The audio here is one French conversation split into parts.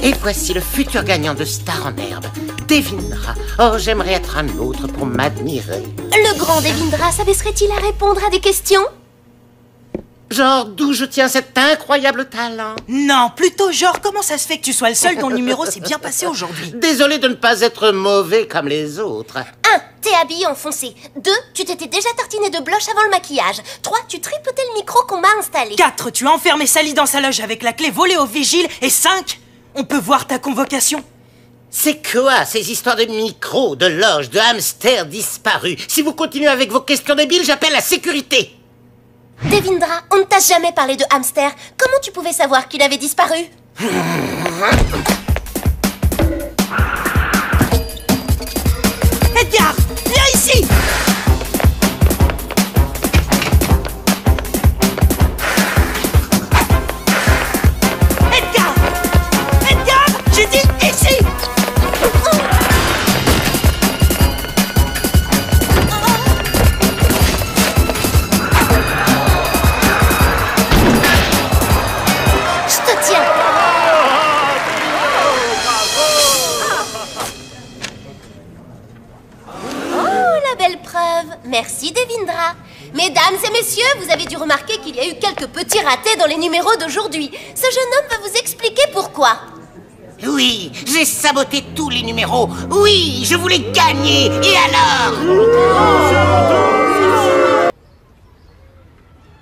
Et voici le futur gagnant de Star en herbe, Devindra. Oh, j'aimerais être un autre pour m'admirer. Le grand Devindra s'abaisserait-il à répondre à des questions? Genre, d'où je tiens cet incroyable talent? Non, plutôt genre, comment ça se fait que tu sois le seul dont le numéro s'est bien passé aujourd'hui? Désolé de ne pas être mauvais comme les autres. 1. T'es habillé en foncé. 2. Tu t'étais déjà tartiné de blush avant le maquillage. 3. Tu tripotais le micro qu'on m'a installé. 4. Tu as enfermé Sally dans sa loge avec la clé volée au vigile. Et 5. On peut voir ta convocation. C'est quoi ces histoires de micro, de loge, de hamster disparus? Si vous continuez avec vos questions débiles, j'appelle la sécurité. Devindra, on ne t'a jamais parlé de hamster. Comment tu pouvais savoir qu'il avait disparu? Edgar, viens ici! Edgar! Edgar! J'ai dit ici! Je te tiens. Oh, la belle preuve. Merci, Devindra. Mesdames et messieurs, vous avez dû remarquer qu'il y a eu quelques petits ratés dans les numéros d'aujourd'hui. Ce jeune homme va vous expliquer pourquoi. Oui, j'ai saboté tous les numéros. Oui, je voulais gagner. Et alors?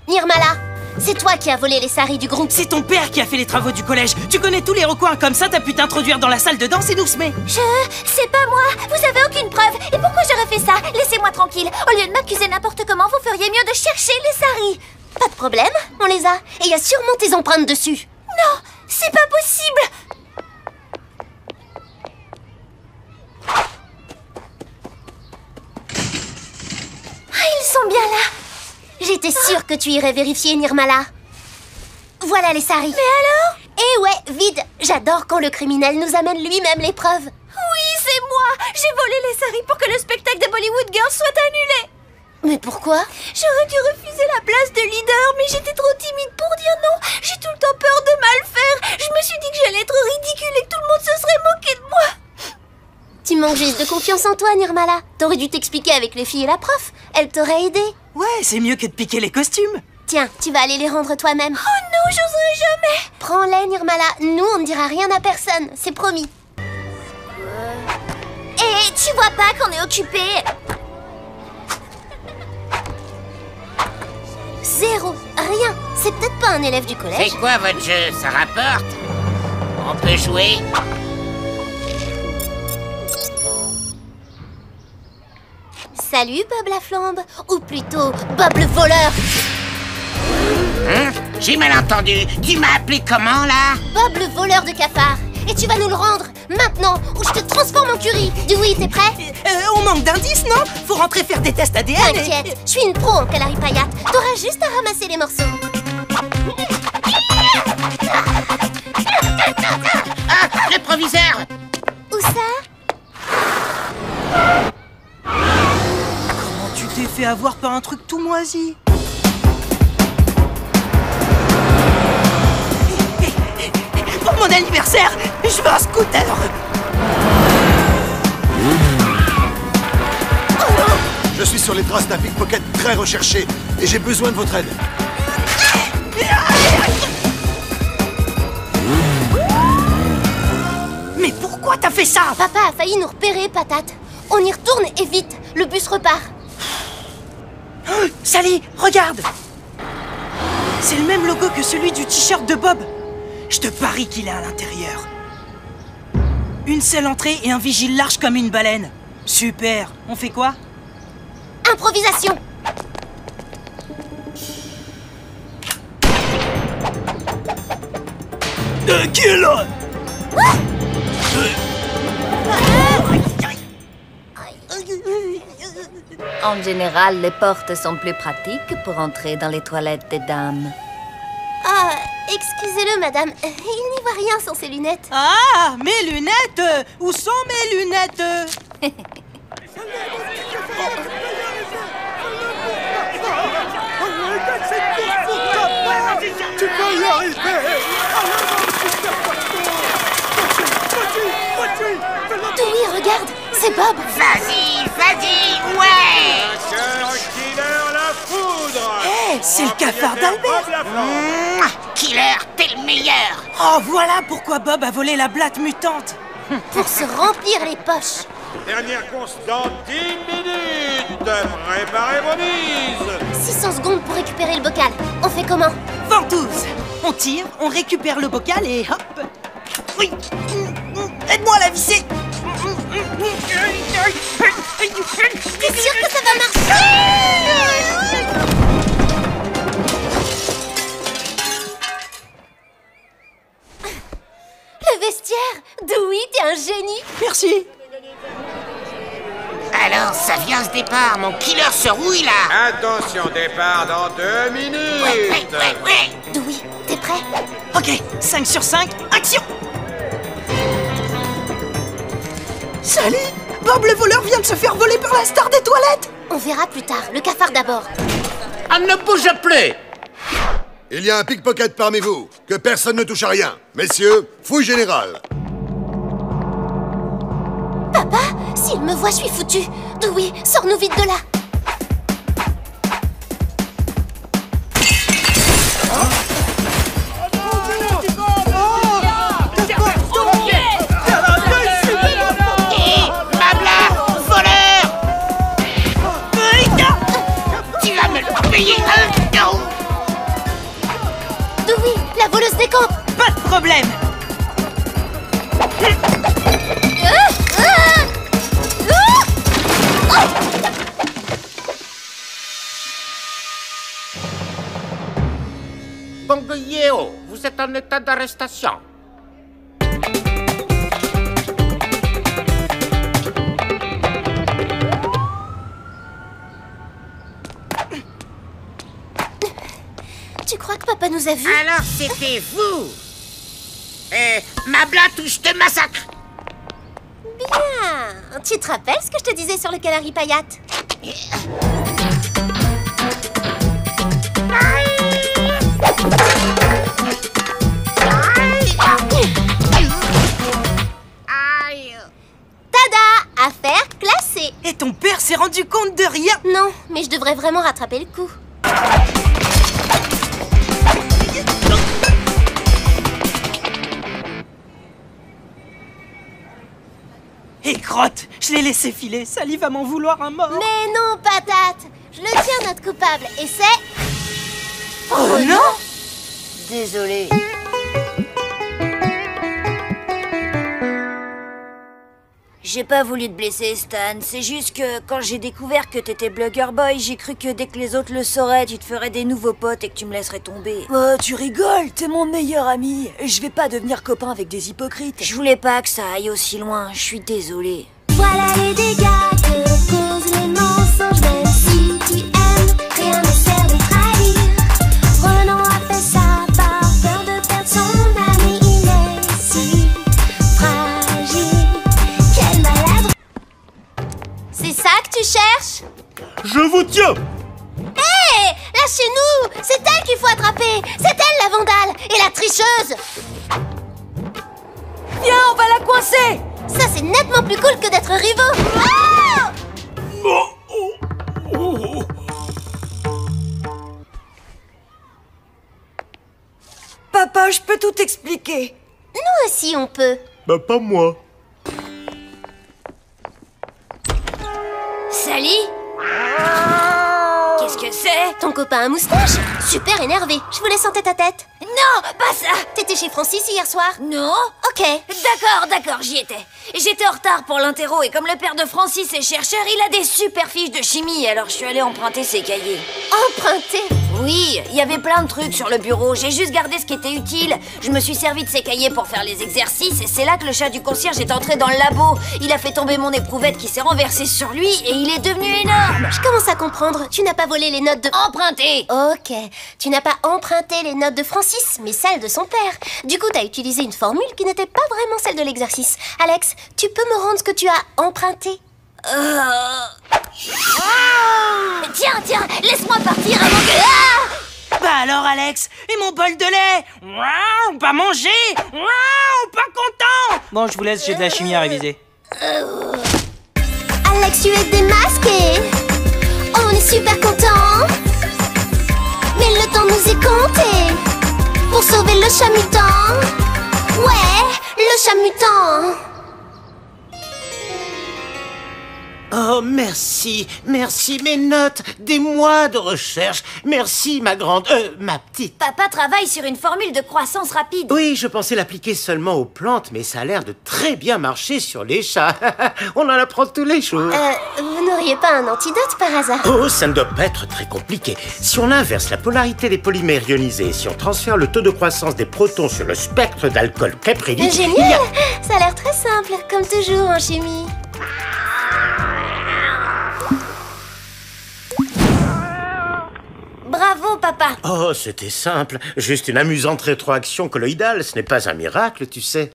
Nirmala, c'est toi qui as volé les saris du groupe. C'est ton père qui a fait les travaux du collège. Tu connais tous les recoins, comme ça t'as pu t'introduire dans la salle de danse et nous semer. C'est pas moi. Vous avez aucune preuve. Et pourquoi j'aurais fait ça? Laissez-moi tranquille. Au lieu de m'accuser n'importe comment, vous feriez mieux de chercher les saris. Pas de problème, on les a. Et il y a sûrement tes empreintes dessus. Non, c'est pas possible. Ah, ils sont bien là. J'étais sûre que tu irais vérifier, Nirmala. Voilà les saris. Mais alors? Eh ouais, vide. J'adore quand le criminel nous amène lui-même les preuves. Oui, c'est moi. J'ai volé les saris pour que le spectacle des Bollywood Girls soit annulé. Mais pourquoi? J'aurais dû refuser la place de leader, mais j'étais trop timide pour dire non. J'ai tout le temps peur de mal faire. Je me suis dit que j'allais être ridicule et que tout le monde se serait moqué de moi. Tu manques juste de confiance en toi, Nirmala. T'aurais dû t'expliquer avec les filles et la prof. Elle t'aurait aidé. Ouais, c'est mieux que de piquer les costumes. Tiens, tu vas aller les rendre toi-même. Oh non, j'oserais jamais. Prends-les, Nirmala. Nous, on ne dira rien à personne. C'est promis. Et tu vois pas qu'on est occupé? 0, rien. C'est peut-être pas un élève du collège. C'est quoi votre jeu? Ça rapporte? On peut jouer? Salut, Bob la flambe. Ou plutôt, Bob le voleur. Hein? J'ai mal entendu. Tu m'as appelé comment, là? Bob le voleur de cafards. Et tu vas nous le rendre, maintenant, ou je te transforme en curry. Oui, t'es prêt? On manque d'indices, non? Faut rentrer faire des tests ADN. T'inquiète, je suis une pro en Kalari Payat. T'auras juste à ramasser les morceaux. Ah, le proviseur! Où ça? Comment tu t'es fait avoir par un truc tout moisi? Pour mon anniversaire, je veux un scooter. Je suis sur les traces d'un pickpocket très recherché et j'ai besoin de votre aide. Mais pourquoi t'as fait ça? Papa a failli nous repérer, patate. On y retourne et vite, le bus repart. Sally, regarde! C'est le même logo que celui du t-shirt de Bob. Je te parie qu'il est à l'intérieur. Une seule entrée et un vigile large comme une baleine. Super. On fait quoi? Improvisation. Qui est là? En général, les portes sont plus pratiques pour entrer dans les toilettes des dames. Ah, excusez-le, madame. Il n'y voit rien sans ses lunettes. Ah, mes lunettes! Où sont mes lunettes? Tu peux y arriver! C'est Bob. Vas-y, ouais. Killer la foudre. Hé, c'est le cafard d'Albert. Killer, t'es le meilleur. Oh, voilà pourquoi Bob a volé la blatte mutante. Pour se remplir les poches. Dernière course dans 10 minutes. Préparez vos mises. 600 secondes pour récupérer le bocal. On fait comment? Ventouse. On tire, on récupère le bocal et hop. Oui. Aide-moi à la visser. T'es sûr que ça va marcher? Le vestiaire. Dewey, t'es un génie. Merci. Alors, ça vient ce départ. Mon killer se rouille là. Attention, départ dans 2 minutes. Ouais. Dewey, t'es prêt? Ok, 5 sur 5, action. Salut. Bob le voleur vient de se faire voler par la star des toilettes. On verra plus tard. Le cafard d'abord. On ne bouge plus. Il y a un pickpocket parmi vous. Que personne ne touche à rien. Messieurs, fouille générale. Papa, s'il me voit, je suis foutu. Dewey, sors-nous vite de là. Dewey, la voleuse décampe. Pas de problème. Bongo Yeo, vous êtes en état d'arrestation. Tu crois que papa nous a vus? Alors c'était vous. Mabla touche de massacre. Bien. Tu te rappelles ce que je te disais sur le Canary Payat? Tada! Affaire classée. Et ton père s'est rendu compte de rien. Non, mais je devrais vraiment rattraper le coup. Et crotte, je l'ai laissé filer, Sally va m'en vouloir un mort. Mais non, patate. Je le tiens, notre coupable. Et c'est... Oh non! Désolée. J'ai pas voulu te blesser, Stan. C'est juste que quand j'ai découvert que t'étais Blugger Boy, j'ai cru que dès que les autres le sauraient, tu te ferais des nouveaux potes et que tu me laisserais tomber. Oh, tu rigoles, t'es mon meilleur ami. Je vais pas devenir copain avec des hypocrites. Je voulais pas que ça aille aussi loin, je suis désolée. Voilà les dégâts que causent les mensonges. Même si tu aimes, rien ne sert de trahir. Renan a fait ça par peur de perdre son âme. Et il est si fragile. Quel malade. C'est ça que tu cherches? Je vous tiens. Hé, lâchez-nous. C'est elle qu'il faut attraper. C'est elle la vandale et la tricheuse. Viens, on va la coincer. Ça, c'est nettement plus cool que d'être rivaux. Ah! Papa, je peux tout expliquer. Nous aussi, on peut. Bah pas moi. Sally? Qu'est-ce que c'est? Ton copain à moustache? Super énervé. Je voulais sentir ta tête. Non, pas ça! T'étais chez Francis hier soir? Non? Ok. D'accord, j'y étais. J'étais en retard pour l'interro et comme le père de Francis est chercheur, il a des super fiches de chimie, alors je suis allée emprunter ses cahiers. Emprunté. Oui, il y avait plein de trucs sur le bureau, j'ai juste gardé ce qui était utile. Je me suis servi de ses cahiers pour faire les exercices et c'est là que le chat du concierge est entré dans le labo. Il a fait tomber mon éprouvette qui s'est renversée sur lui et il est devenu énorme. Je commence à comprendre. Tu n'as pas volé les notes de... Emprunté. Ok. Tu n'as pas emprunté les notes de Francis, mais celles de son père. Du coup, t'as utilisé une formule qui n'était pas vraiment celle de l'exercice. Alex, tu peux me rendre ce que tu as emprunté? Tiens, laisse-moi partir avant que... Bah alors Alex, et mon bol de lait? Ouah, pas manger? Ouah, pas content. Bon, je vous laisse, j'ai de la chimie à réviser. Rex, tu es démasqué. On est super contents. Mais le temps nous est compté. Pour sauver le chat mutant. Ouais, le chat mutant. Oh, merci, merci, mes notes, des mois de recherche. Merci, ma grande, ma petite. Papa travaille sur une formule de croissance rapide. Oui, je pensais l'appliquer seulement aux plantes, mais ça a l'air de très bien marcher sur les chats. On en apprend tous les jours. Vous n'auriez pas un antidote par hasard? Oh, ça ne doit pas être très compliqué. Si on inverse la polarité des polymères ionisés, si on transfère le taux de croissance des protons sur le spectre d'alcool caprylique... Génial! Ça a l'air très simple, comme toujours en chimie. Bravo, papa. Oh, c'était simple. Juste une amusante rétroaction colloïdale. Ce n'est pas un miracle, tu sais.